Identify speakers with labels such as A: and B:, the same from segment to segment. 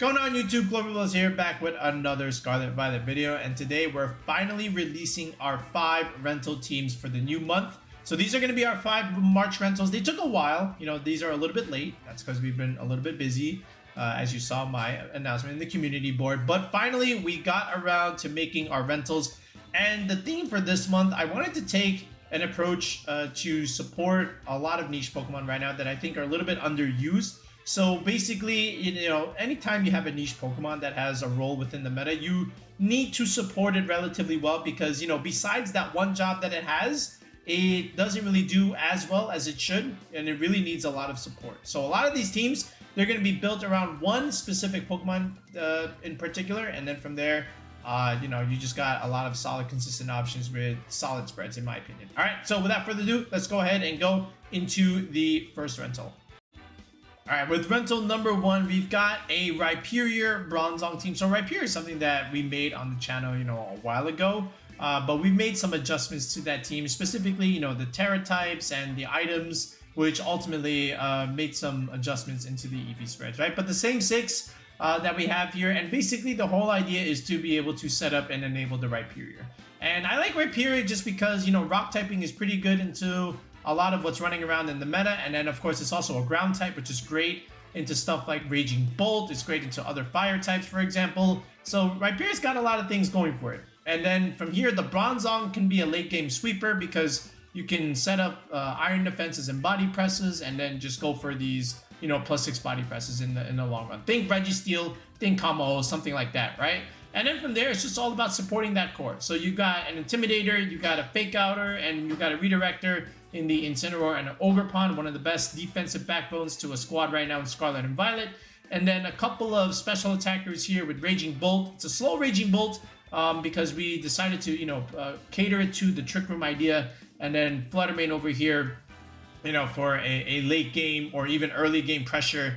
A: Going on YouTube, Cloverblast here, back with another Scarlet Violet video, and today we're finally releasing our 5 rental teams for the new month. So these are going to be our 5 March rentals. They took a while, these are a little bit late. That's because we've been a little bit busy, as you saw my announcement in the community board. But finally, we got around to making our rentals. And the theme for this month, I wanted to take an approach to support a lot of niche Pokemon right now that I think are a little bit underused. So basically, anytime you have a niche Pokemon that has a role within the meta, you need to support it relatively well because, besides that one job that it has, it doesn't really do as well as it should, and it really needs a lot of support. So a lot of these teams, they're going to be built around one specific Pokemon in particular, and then from there, you just got a lot of solid, consistent options with solid spreads, in my opinion. All right, so without further ado, let's go ahead and go into the first rental. All right, with rental number 1, we've got a Rhyperior Bronzong team. So Rhyperior is something that we made on the channel, a while ago. But we've made some adjustments to that team, specifically, the Terra types and the items, which ultimately made some adjustments into the EV spreads, right? But the same 6 that we have here, and basically the whole idea is to be able to set up and enable the Rhyperior. And I like Rhyperior just because, rock typing is pretty good into a lot of what's running around in the meta, and then of course it's also a ground type, which is great into stuff like Raging Bolt. It's great into other fire types, for example. So Rhyperior's got a lot of things going for it. And then from here, the Bronzong can be a late game sweeper because you can set up iron defenses and body presses, and then just go for these +6 body presses in the long run. Think Registeel, think Combo, something like that, right? And then from there, it's just all about supporting that core. So you got an Intimidator, you got a Fake Outer, and you got a Redirector in the Incineroar and an Ogerpon, one of the best defensive backbones to a squad right now in Scarlet and Violet. And then a couple of special attackers here with Raging Bolt. It's a slow Raging Bolt because we decided to, cater it to the Trick Room idea. And then Fluttermane over here, for a late game or even early game pressure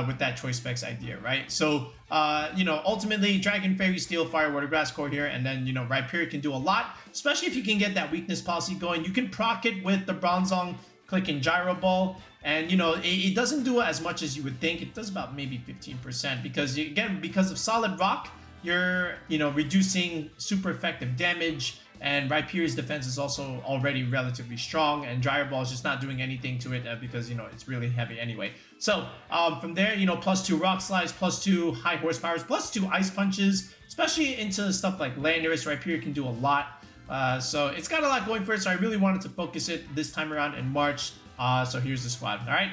A: with that Choice Specs idea, right? So, ultimately, Dragon, Fairy, Steel, Fire, Water, Grass core here, and then, Rhyperior can do a lot, especially if you can get that weakness policy going. You can proc it with the Bronzong Click and Gyro Ball, and, it doesn't do as much as you would think. It does about maybe 15% because, again, because of Solid Rock, you're, reducing super effective damage. And Rhyperior's defense is also already relatively strong, and Gyro Ball is just not doing anything to it because, it's really heavy anyway. So, from there, +2 Rock Slides, +2 High Horsepowers, +2 Ice Punches, especially into stuff like Landorus. Rhyperior can do a lot. So, it's got a lot going for it, so I really wanted to focus it this time around in March. So, here's the squad. All right,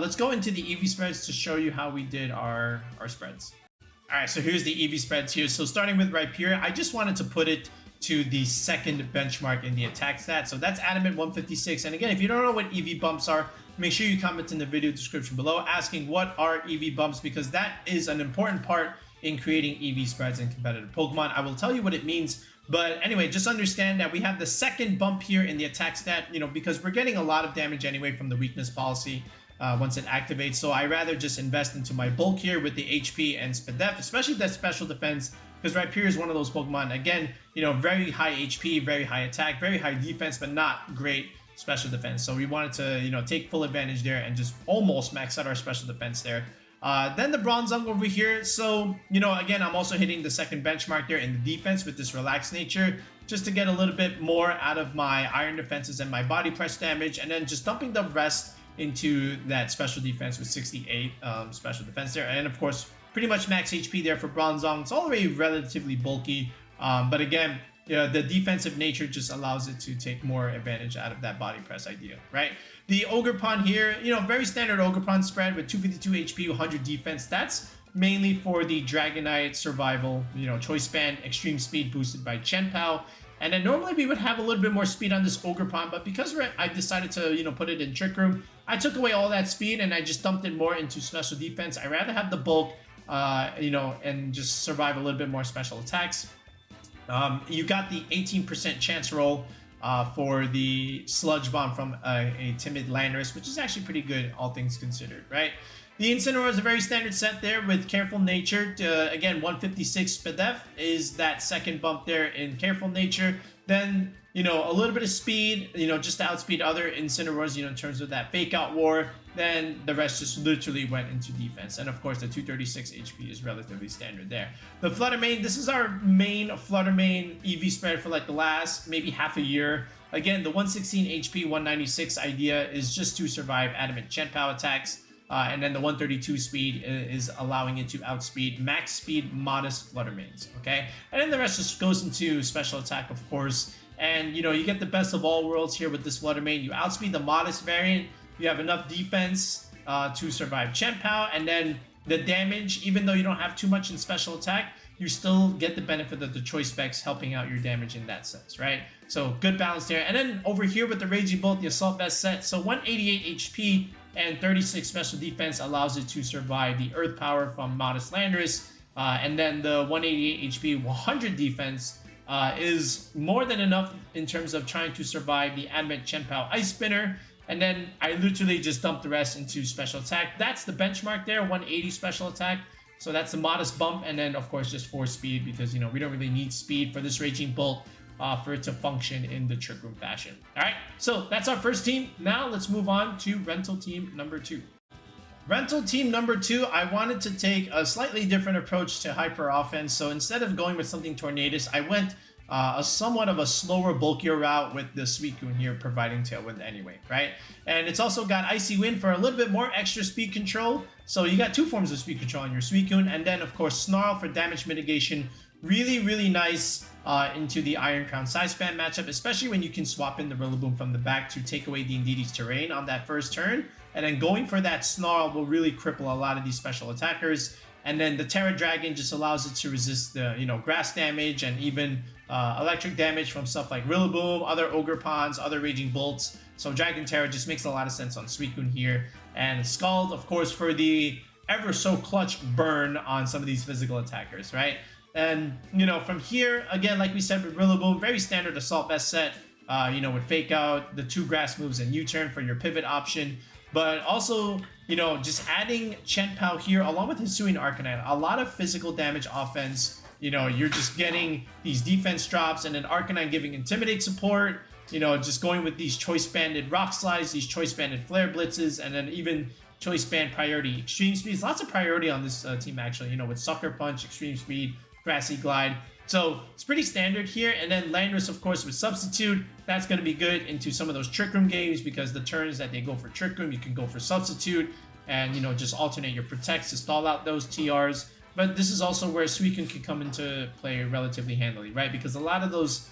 A: let's go into the EV spreads to show you how we did our spreads. All right, so here's the EV spreads here. So, starting with Rhyperior, I just wanted to put it to the second benchmark in the attack stat. So that's Adamant 156. And again, if you don't know what EV bumps are, make sure you comment in the video description below asking what are EV bumps, because that is an important part in creating EV spreads in competitive Pokemon. I will tell you what it means. But anyway, just understand that we have the second bump here in the attack stat, because we're getting a lot of damage anyway from the weakness policy once it activates. So I rather just invest into my bulk here with the HP and Spadef, especially that special defense, because Rhyperior is one of those Pokemon, again, very high HP, very high attack, very high defense, but not great special defense. So we wanted to, take full advantage there and just almost max out our special defense there. Then the Bronzong over here. So, again, I'm also hitting the second benchmark there in the defense with this relaxed nature, just to get a little bit more out of my iron defenses and my body press damage, and then just dumping the rest into that special defense with 68 special defense there. And of course, pretty much max HP there for Bronzong. It's already relatively bulky, but again, the defensive nature just allows it to take more advantage out of that body press idea, right? The Ogerpon here, very standard Ogerpon spread with 252 HP, 100 defense. That's mainly for the Dragonite survival, Choice Band, extreme speed boosted by Chenpao. And then normally we would have a little bit more speed on this Ogerpon, but because I decided to, put it in Trick Room, I took away all that speed and I just dumped it more into special defense. I rather have the bulk, and just survive a little bit more special attacks. You got the 18% chance roll for the Sludge Bomb from a timid Landorus, which is actually pretty good, all things considered, right? The Incineroar is a very standard set there with Careful Nature. Again, 156 Spadef is that second bump there in Careful Nature. Then, a little bit of speed, just to outspeed other Incineroars, in terms of that Fake Out War. then the rest just literally went into defense. And of course, the 236 HP is relatively standard there. The Flutter Mane, this is our main Flutter Mane EV spread for like the last maybe half a year. Again, the 116 HP, 196 idea is just to survive adamant Chen-Pao attacks. And then the 132 speed is allowing it to outspeed max speed modest Flutter Manes, okay? And then the rest just goes into special attack, of course. And, you know, you get the best of all worlds here with this Flutter Mane. You outspeed the modest variant. You have enough defense to survive Chen-Pao. And then the damage, even though you don't have too much in special attack, you still get the benefit of the choice specs helping out your damage in that sense, right? So good balance there. And then over here with the Raging Bolt, the Assault Vest set. So 188 HP and 36 special defense allows it to survive the Earth Power from Modest Landorus. And then the 188 HP, 100 defense is more than enough in terms of trying to survive the Adamant Chen-Pao Ice Spinner. And then I literally just dumped the rest into special attack. That's the benchmark there, 180 special attack. So that's the modest bump. And then, of course, just 4 speed because, you know, we don't really need speed for this Raging Bolt for it to function in the Trick Room fashion. All right, so that's our first team. Now let's move on to rental team number 2. Rental team number 2, I wanted to take a slightly different approach to hyper offense. So instead of going with something Tornadus, I went a somewhat of a slower, bulkier route with the Suicune here providing Tailwind anyway, right? And it's also got Icy Wind for a little bit more extra speed control. So you got 2 forms of speed control on your Suicune. And then, of course, Snarl for damage mitigation. Really, really nice into the Iron Crown side spam matchup, especially when you can swap in the Rillaboom from the back to take away the Indeedee's terrain on that first turn. And then going for that Snarl will really cripple a lot of these special attackers. And then the Terra Dragon just allows it to resist the, you know, grass damage and even electric damage from stuff like Rillaboom, other Ogerpons, other Raging Bolts. So Dragon Terra just makes a lot of sense on Suicune here. And Scald, of course, for the ever so clutch burn on some of these physical attackers, right? And, you know, from here, again, like we said with Rillaboom, very standard Assault Vest set, you know, with Fake Out, the 2 grass moves and U-turn for your pivot option. But also, you know, just adding Chen-Pao here, along with Hisuian Arcanine, a lot of physical damage offense. You know, you're just getting these defense drops and then Arcanine giving Intimidate support. You know, just going with these choice-banded Rock Slides, these choice-banded Flare Blitzes, and then even choice-band priority Extreme Speeds. Lots of priority on this team, actually, you know, with Sucker Punch, Extreme Speed, Grassy Glide. So it's pretty standard here. And then Landorus, of course, with Substitute. That's going to be good into some of those Trick Room games because the turns that they go for Trick Room, you can go for Substitute and, you know, just alternate your Protects to stall out those TRs. But this is also where Suicune can come into play relatively handily, right? Because a lot of those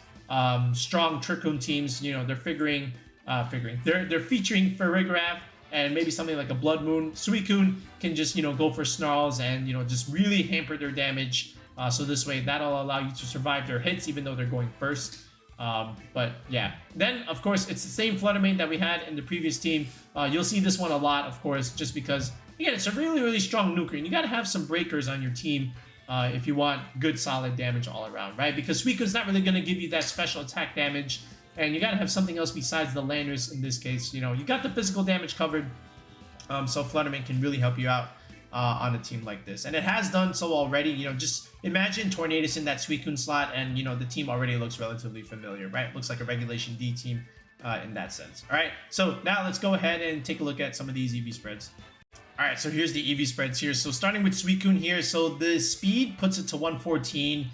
A: strong Trick Room teams, you know, they're featuring Farigiraf and maybe something like a Blood Moon. Suicune can just, you know, go for Snarls and, you know, just really hamper their damage. So this way, that'll allow you to survive their hits, even though they're going first. But yeah, then of course, it's the same Flutter Mane that we had in the previous team. You'll see this one a lot, of course, just because, again, it's a really, really strong nuker. And you got to have some breakers on your team if you want good, solid damage all around, right? Because Suicune's not really going to give you that special attack damage. And you got to have something else besides the Landorus in this case. You know, you got the physical damage covered. So Flutter Mane can really help you out on a team like this. And it has done so already. You know, just imagine Tornadus in that Suicune slot and, you know, the team already looks relatively familiar, right? It looks like a Regulation D team in that sense. All right, so now let's go ahead and take a look at some of these EV spreads. All right, so here's the EV spreads here. So starting with Suicune here, so the speed puts it to 114.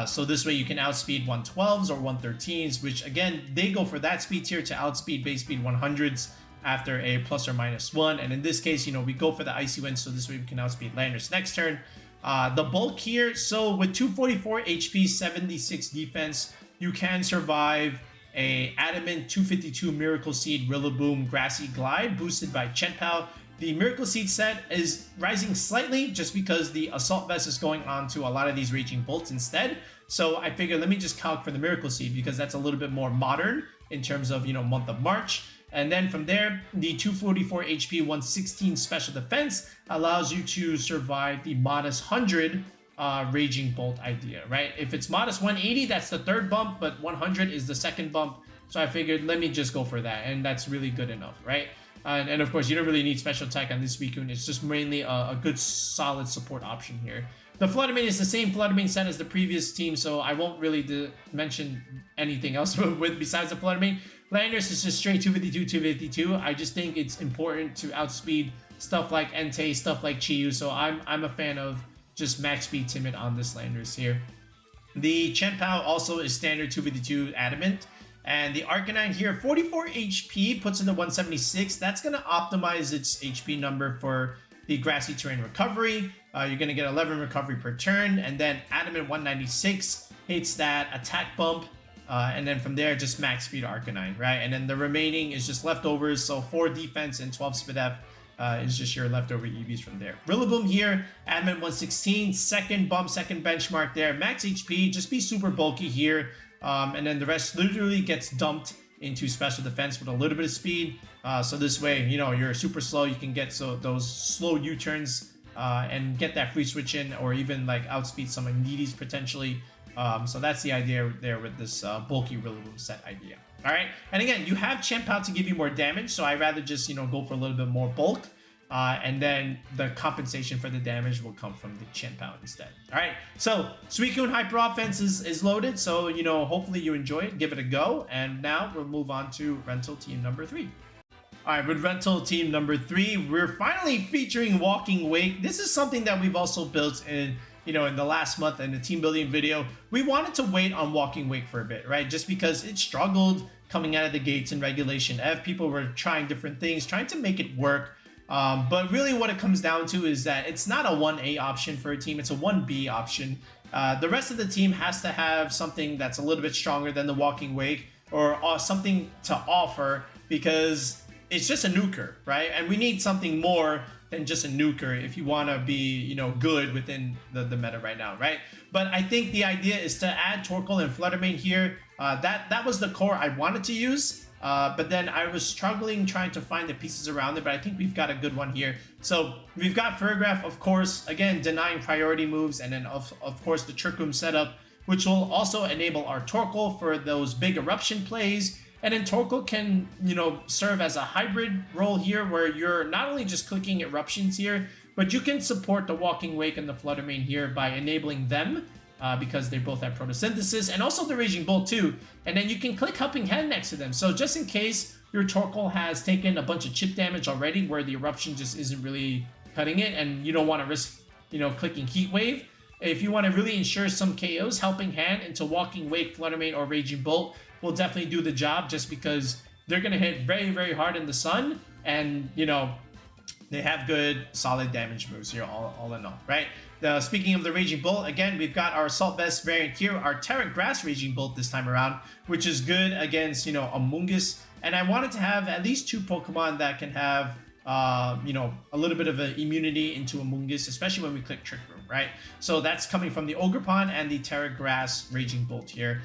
A: So this way you can outspeed 112s or 113s, which again, they go for that speed tier to outspeed base speed 100s after a plus or minus 1. And in this case, you know, we go for the Icy Wind, so this way we can outspeed Landorus next turn. The bulk here, so with 244 HP, 76 defense, you can survive a Adamant 252 Miracle Seed Rillaboom Grassy Glide boosted by Chen-Pao. The Miracle Seed set is rising slightly just because the Assault Vest is going on to a lot of these Raging Bolts instead. So I figured let me just calc for the Miracle Seed because that's a little bit more modern in terms of, you know, month of March. And then from there, the 244 HP, 116 special defense allows you to survive the modest 100 Raging Bolt idea, right? If it's modest 180, that's the third bump, but 100 is the second bump. So I figured let me just go for that, and that's really good enough, right? And of course, you don't really need special attack on this Suicune. It's just mainly a good, solid support option here. The Flutter Mane is the same Flutter Mane set as the previous team, so I won't really mention anything else with besides the Flutter Mane. Landers is just straight 252, 252. I just think it's important to outspeed stuff like Entei, stuff like Chiyu, so I'm a fan of just max speed timid on this Landers here. The Chien-Pao also is standard 252 adamant. And the Arcanine here, 44 HP, puts in the 176. That's going to optimize its HP number for the Grassy Terrain recovery. You're going to get 11 recovery per turn. And then Adamant 196 hits that attack bump. And then from there, just max speed Arcanine, right? And then the remaining is just leftovers. So 4 defense and 12 speed F is just your leftover EVs from there. Rillaboom here, Adamant 116, second bump, second benchmark there. Max HP, just be super bulky here. And then the rest literally gets dumped into special defense with a little bit of speed. So this way, you know, you're super slow. You can get those slow U-turns and get that free switch in, or even like outspeed some needies potentially. So that's the idea there with this bulky Rillaboom set idea. All right. And again, you have Chien-Pao to give you more damage. So I'd rather just, you know, go for a little bit more bulk. And then the compensation for the damage will come from the Chien-Pao instead. All right, so Suicune Hyper Offense is loaded, so, you know, hopefully you enjoy it. Give it a go. And now we'll move on to rental team number 3. All right, with rental team number 3, we're finally featuring Walking Wake. This is something that we've also built in, you know, in the last month in the team building video. We wanted to wait on Walking Wake for a bit, right? Just because it struggled coming out of the gates in Regulation F. People were trying different things, trying to make it work. But really what it comes down to is that it's not a 1A option for a team, it's a 1B option. The rest of the team has to have something that's a little bit stronger than the Walking Wake, or something to offer, because it's just a nuker, right? And we need something more than just a nuker if you want to be, you know, good within the meta right now, right? But I think the idea is to add Torkoal and Flutter Mane here. That was the core I wanted to use. But then I was struggling trying to find the pieces around it, but I think we've got a good one here. So we've got Fergraph, of course, again, denying priority moves, and then of course the Trick Room setup, which will also enable our Torkoal for those big eruption plays. And then Torkoal can, you know, serve as a hybrid role here, where you're not only just clicking eruptions here, but you can support the Walking Wake and the Flutter Mane here by enabling them. Because they both have photosynthesis, and also the Raging Bolt too. And then you can click Helping Hand next to them. So just in case your Torkoal has taken a bunch of chip damage already, where the eruption just isn't really cutting it, and you don't want to risk, you know, clicking Heat Wave. If you want to really ensure some KOs, Helping Hand into Walking Wake, Flutter Mane, or Raging Bolt will definitely do the job, just because they're going to hit very, very hard in the sun, and, you know, they have good, solid damage moves here, all in all, right? Speaking of the Raging Bolt, again, we've got our Assault Vest variant here, our Terra Grass Raging Bolt this time around, which is good against, you know, Amoonguss. And I wanted to have at least 2 Pokemon that can have, you know, a little bit of an immunity into Amoonguss, especially when we click Trick Room, right? So that's coming from the Ogerpon and the Terra Grass Raging Bolt here,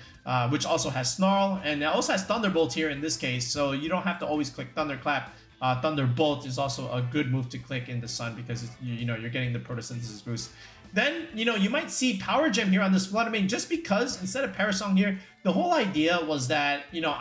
A: which also has Snarl, and it also has Thunderbolt here in this case, so you don't have to always click Thunderclap. Thunderbolt is also a good move to click in the sun, because it's, you know, you're getting the photosynthesis boost. Then, you know, you might see Power Gem here on this Flutter Mane, just because instead of Parasong here, the whole idea was that, you know,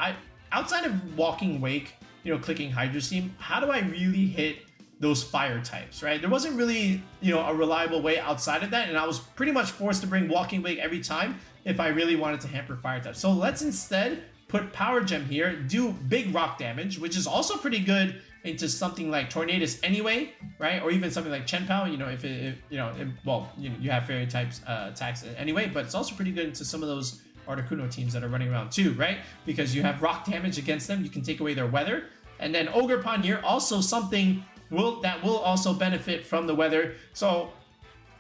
A: outside of Walking Wake, you know, clicking Hydro Steam, how do I really hit those fire types, right? There wasn't really, you know, a reliable way outside of that, and I was pretty much forced to bring Walking Wake every time if I really wanted to hamper fire types. So let's instead put Power Gem here, do big rock damage, which is also pretty good into something like Tornadus anyway, right? Or even something like Chien-Pao, you know, if you have fairy types attacks anyway, but it's also pretty good into some of those Articuno teams that are running around too, right? Because you have rock damage against them, you can take away their weather. And then Ogerpon here, also something that will also benefit from the weather. So,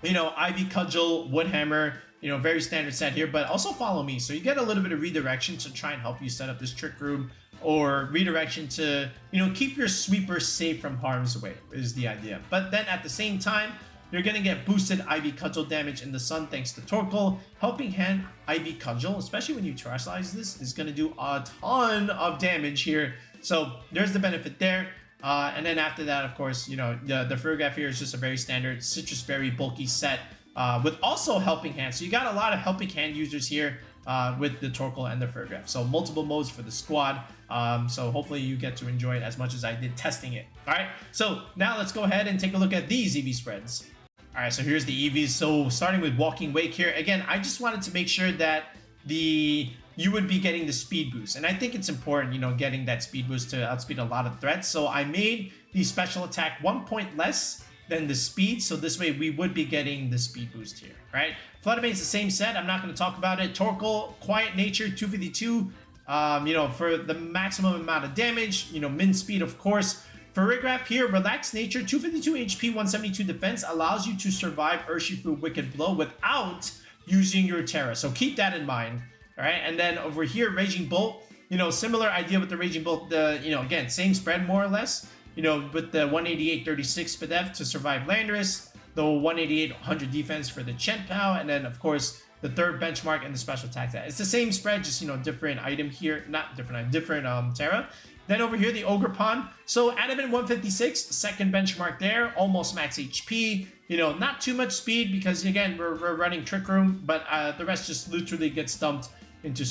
A: you know, Ivy Cudgel, Woodhammer, you know, very standard set here, but also Follow Me. So you get a little bit of redirection to try and help you set up this Trick Room, or redirection to, you know, keep your sweeper safe from harm's way is the idea. But then at the same time, you're going to get boosted Ivy Cudgel damage in the sun thanks to Torkoal. Helping Hand Ivy Cudgel, especially when you terrestrialize this, is going to do a ton of damage here. So there's the benefit there. And then after that, of course, you know, the Fergraph here is just a very standard Citrus Berry bulky set with also Helping Hand. So you got a lot of Helping Hand users here with the Torkoal and the Farigiraf. So multiple modes for the squad. So hopefully you get to enjoy it as much as I did testing it. All right, so now let's go ahead and take a look at these EV spreads. All right, so here's the EVs. So starting with Walking Wake here, again, I just wanted to make sure that you would be getting the speed boost. And I think it's important, you know, getting that speed boost to outspeed a lot of threats. So I made the special attack 1 point less than the speed. So this way we would be getting the speed boost here, right? Fluttermane's the same set. I'm not going to talk about it. Torkoal, Quiet Nature, 252, you know, for the maximum amount of damage, you know, min speed, of course. Farigiraf here, Relaxed Nature, 252 HP, 172 defense, allows you to survive Urshifu Wicked Blow without using your Terra. So keep that in mind. All right, and then over here, Raging Bolt, you know, similar idea with the Raging Bolt, you know, again, same spread more or less, you know, with the 188-36 Spadef to survive Landorus, the 188-100 defense for the Chien-Pao, and then, of course, the third benchmark and the special attack. It's the same spread, just, you know, different item here, not different item, different Terra. Then over here, the Ogerpon. So Adamant 156, second benchmark there, almost max HP. You know, not too much speed because, again, we're running Trick Room, but the rest just literally gets dumped into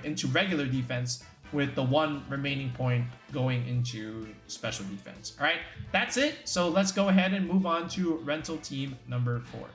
A: into regular defense with the one remaining point going into special defense. All right, that's it. So let's go ahead and move on to rental team number 4.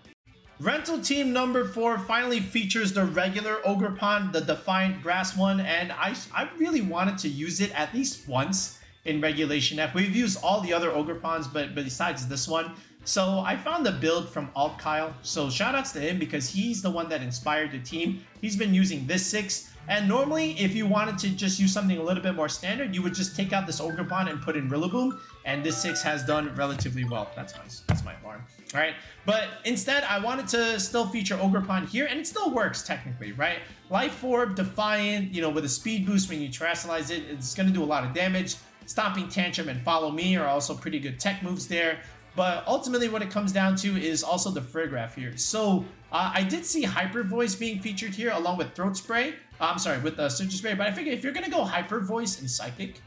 A: Rental team number 4 finally features the regular Ogerpon, the Defiant Grass one, and I really wanted to use it at least once in Regulation F. We've used all the other Ogerpons, but besides this one. So I found the build from Alt Kyle. So shoutouts to him because he's the one that inspired the team. He's been using this 6. And normally, if you wanted to just use something a little bit more standard, you would just take out this Ogerpon and put in Rillaboom. And this 6 has done relatively well. That's nice. That's my alarm. All right. But instead, I wanted to still feature Ogerpon here. And it still works technically, right? Life Orb, Defiant, you know, with a speed boost when you terrestrialize it, it's going to do a lot of damage. Stomping Tantrum and Follow Me are also pretty good tech moves there. But ultimately, what it comes down to is also the Farigiraf here. So I did see Hyper Voice being featured here along with Throat Spray. I'm sorry, with the Citrus Spray. But I figured if you're going to go Hyper Voice and Psychic,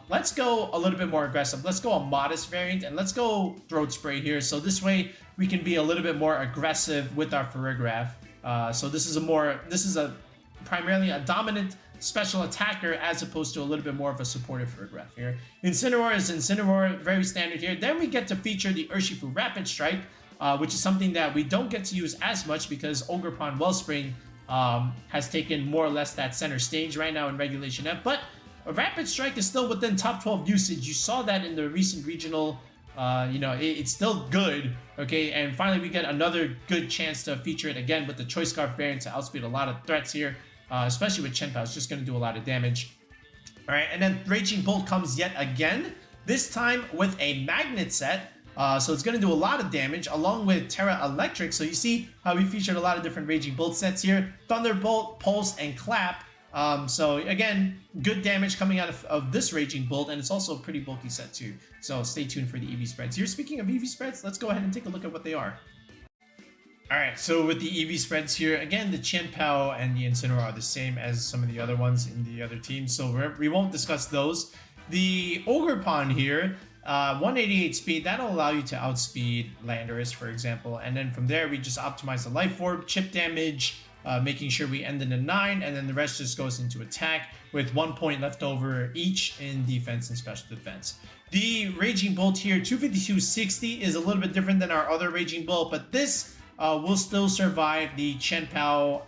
A: let's go a little bit more aggressive. Let's go a modest variant and let's go Throat Spray here. So this way we can be a little bit more aggressive with our Farigiraf. So this is primarily a dominant special attacker as opposed to a little bit more of a supportive Farigiraf here. Incineroar is Incineroar, very standard here. Then we get to feature the Urshifu Rapid Strike, which is something that we don't get to use as much because Ogerpon Wellspring has taken more or less that center stage right now in Regulation F. But a Rapid Strike is still within top 12 usage. You saw that in the recent regional. You know, it's still good, okay? And finally, we get another good chance to feature it again with the Choice Scarf variant to outspeed a lot of threats here. Especially with Chien-Pao, it's just going to do a lot of damage. All right, and then Raging Bolt comes yet again, this time with a Magnet set. So it's going to do a lot of damage along with Terra Electric. So you see how we featured a lot of different Raging Bolt sets here. Thunderbolt, Pulse, and Clap. So again, good damage coming out of this Raging Bolt, and it's also a pretty bulky set too. So stay tuned for the EV spreads. Here, speaking of EV spreads, let's go ahead and take a look at what they are. Alright, so with the EV spreads here, again, the Chien-Pao and the Incineroar are the same as some of the other ones in the other teams, so we won't discuss those. The Ogerpon here, 188 speed, that'll allow you to outspeed Landorus, for example, and then from there, we just optimize the Life Orb, chip damage, making sure we end in a 9, and then the rest just goes into attack with 1 point left over each in defense and special defense. The Raging Bolt here, 252-60, is a little bit different than our other Raging Bolt, but this will still survive the Chien-Pao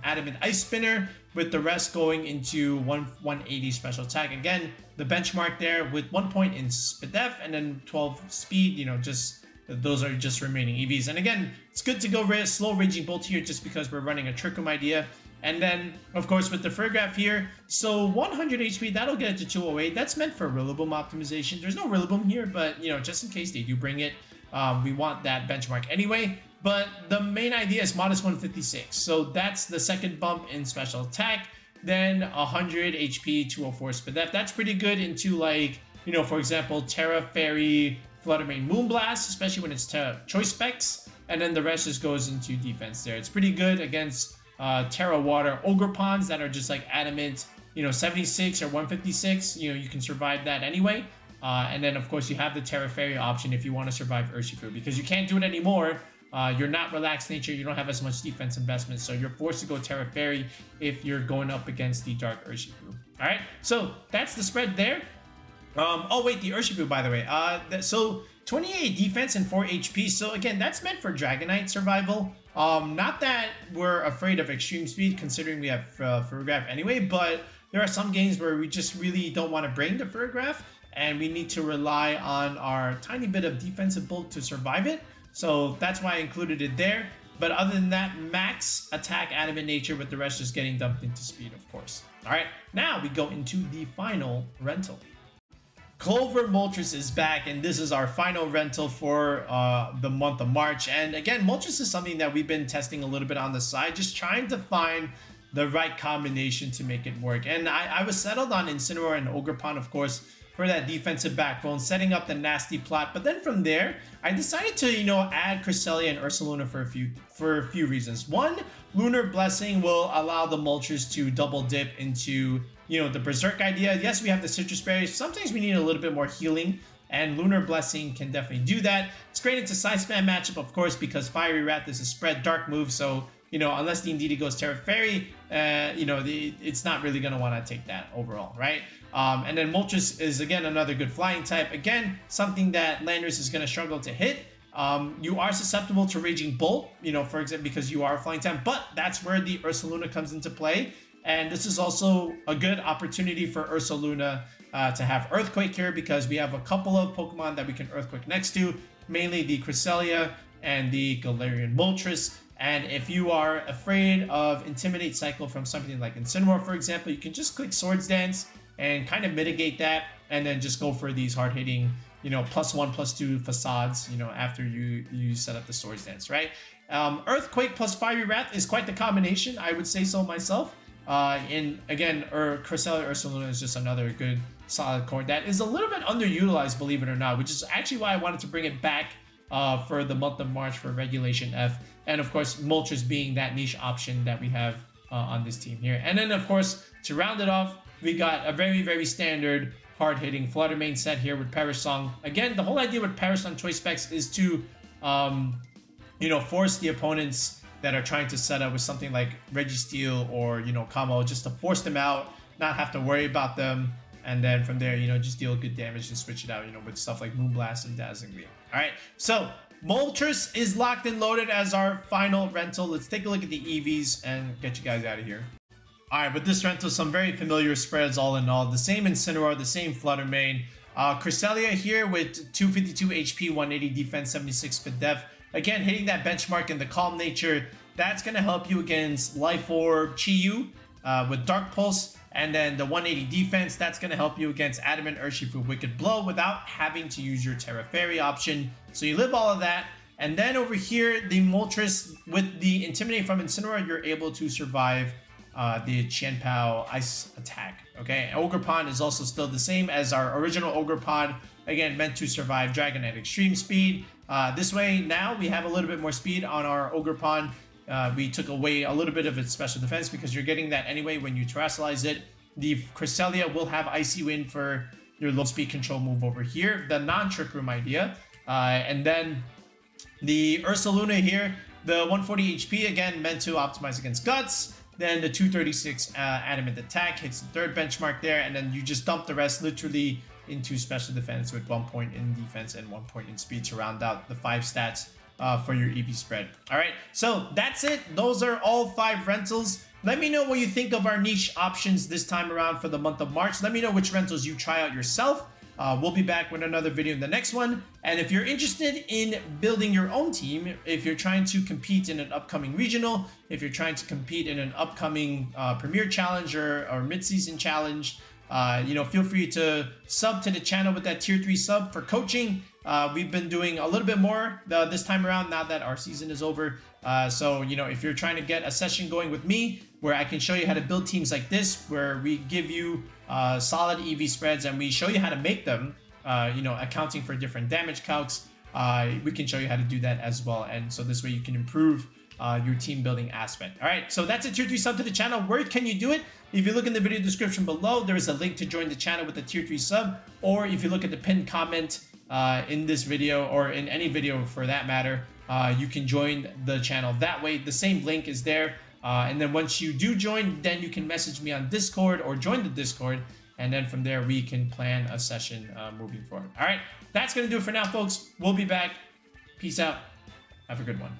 A: Adamant Ice Spinner, with the rest going into 180 special attack. Again, the benchmark there with 1 point in Spadef and then 12 speed, you know, just those are just remaining EVs. And again, it's good to go slow Raging Bolt here just because we're running a Trick Room idea. And then, of course, with the Farigiraf here, so 100 HP, that'll get it to 208. That's meant for Rillaboom optimization. There's no Rillaboom here, but, you know, just in case they do bring it, we want that benchmark anyway. But the main idea is modest 156. So that's the second bump in special attack. Then 100 HP, 204 Spadef. That's pretty good into, like, you know, for example, Terra, Fairy, Fluttermane, Moonblast, especially when it's Terra Choice Specs. And then the rest just goes into defense there. It's pretty good against Terra Water Ogerpons that are just like adamant, you know, 76 or 156. You know, you can survive that anyway. And then, of course, you have the Terra Fairy option if you want to survive Urshifu, because you can't do it anymore You're not relaxed nature. You don't have as much defense investment, so you're forced to go Terra Fairy if you're going up against the Dark Urshifu. All right, so that's the spread there. Oh wait, the Urshifu, by the way. So 28 defense and 4 HP. So again, that's meant for Dragonite survival. Not that we're afraid of extreme speed, considering we have Ferrograph anyway, but there are some games where we just really don't want to bring the Ferrograph, and we need to rely on our tiny bit of defensive bulk to survive it. So that's why I included it there. But other than that, max attack adamant nature, with the rest just getting dumped into speed, of course. All right, now we go into the final rental. Moltres is back, and this is our final rental for the month of March. And again, Moltres is something that we've been testing a little bit on the side, just trying to find the right combination to make it work. And I was settled on Incineroar and Ogerpon, of course, for that defensive backbone, setting up the nasty plot. But then from there, I decided to, add Cresselia and Ursaluna for a few reasons. One, Lunar Blessing will allow the Moltres to double dip into, the Berserk idea. Yes, we have the Citrus Berries. Sometimes we need a little bit more healing, and Lunar Blessing can definitely do that. It's great into side spam matchup, of course, because Fiery Wrath is a spread dark move, so unless the Indeedee goes Terra Fairy, it's not really going to want to take that overall, right? And then Moltres is, again, another good flying type. Again, something that Landorus is going to struggle to hit. You are susceptible to Raging Bolt, for example, because you are a flying type, but that's where the Ursaluna comes into play. And this is also a good opportunity for Ursaluna to have Earthquake here, because we have a couple of Pokemon that we can Earthquake next to, mainly the Cresselia and the Galarian-Moltres. And if you are afraid of Intimidate Cycle from something like Incineroar, for example, you can just click Swords Dance and kind of mitigate that, and then just go for these hard-hitting, +1/+2 facades, after you set up the Swords Dance, right? Earthquake plus Fiery Wrath is quite the combination, I would say so myself. And again, Cresselia Ursaluna is just another good solid core that is a little bit underutilized, believe it or not, which is actually why I wanted to bring it back for the month of March for Regulation F. And of course, Moltres being that niche option that we have on this team here. And then of course, to round it off, we got a very, very standard hard-hitting Flutter Mane set here with Perish Song. Again, the whole idea with Perish Song choice specs is to, force the opponents that are trying to set up with something like Registeel or, Kamo, just to force them out, not have to worry about them. And then from there, just deal good damage and switch it out, with stuff like Moonblast and Dazzling Gleam. All right, so Moltres is locked and loaded as our final rental. Let's take a look at the EVs and get you guys out of here. All right, with this rental, some very familiar spreads all in all. The same Incineroar, the same Flutter Mane. Cresselia here with 252 HP, 180 defense, 76 speed def. Again, hitting that benchmark in the Calm Nature. That's going to help you against Life Orb Chi-Yu with Dark Pulse. And then the 180 defense, that's going to help you against Adamant Urshifu Wicked Blow without having to use your Terra Fairy option. So you live all of that. And then over here, the Moltres with the Intimidate from Incineroar, you're able to survive the Qianpao Ice attack. Okay, Ogerpon is also still the same as our original Ogerpon. Again, meant to survive Dragon at extreme speed. This way, now we have a little bit more speed on our Ogerpon. We took away a little bit of its special defense because you're getting that anyway when you terrestrialize it. The Cresselia will have Icy Wind for your low speed control move over here, the non-Trick Room idea. And then the Ursaluna here, the 140 HP, again, meant to optimize against Guts. Then the 236 Adamant attack hits the third benchmark there, and then you just dump the rest literally into special defense with 1 point in defense and 1 point in speed to round out the 5 stats for your EV spread. All right, so that's it. Those are all 5 rentals. Let me know what you think of our niche options this time around for the month of March. Let me know which rentals you try out yourself. We'll be back with another video in the next one. And if you're interested in building your own team, if you're trying to compete in an upcoming regional, if you're trying to compete in an upcoming Premier Challenge or mid-season challenge, feel free to sub to the channel with that tier 3 sub for coaching. We've been doing a little bit more this time around now that our season is over. So, if you're trying to get a session going with me where I can show you how to build teams like this, where we give you solid EV spreads and we show you how to make them, accounting for different damage calcs, we can show you how to do that as well. And so this way you can improve your team building aspect. All right, so that's a tier 3 sub to the channel. Where can you do it? If you look in the video description below, there is a link to join the channel with the tier 3 sub, or if you look at the pinned comment in this video or in any video for that matter, you can join the channel that way. The same link is there. And then once you do join, then you can message me on Discord or join the Discord. And then from there, we can plan a session moving forward. All right, that's going to do it for now, folks. We'll be back. Peace out. Have a good one.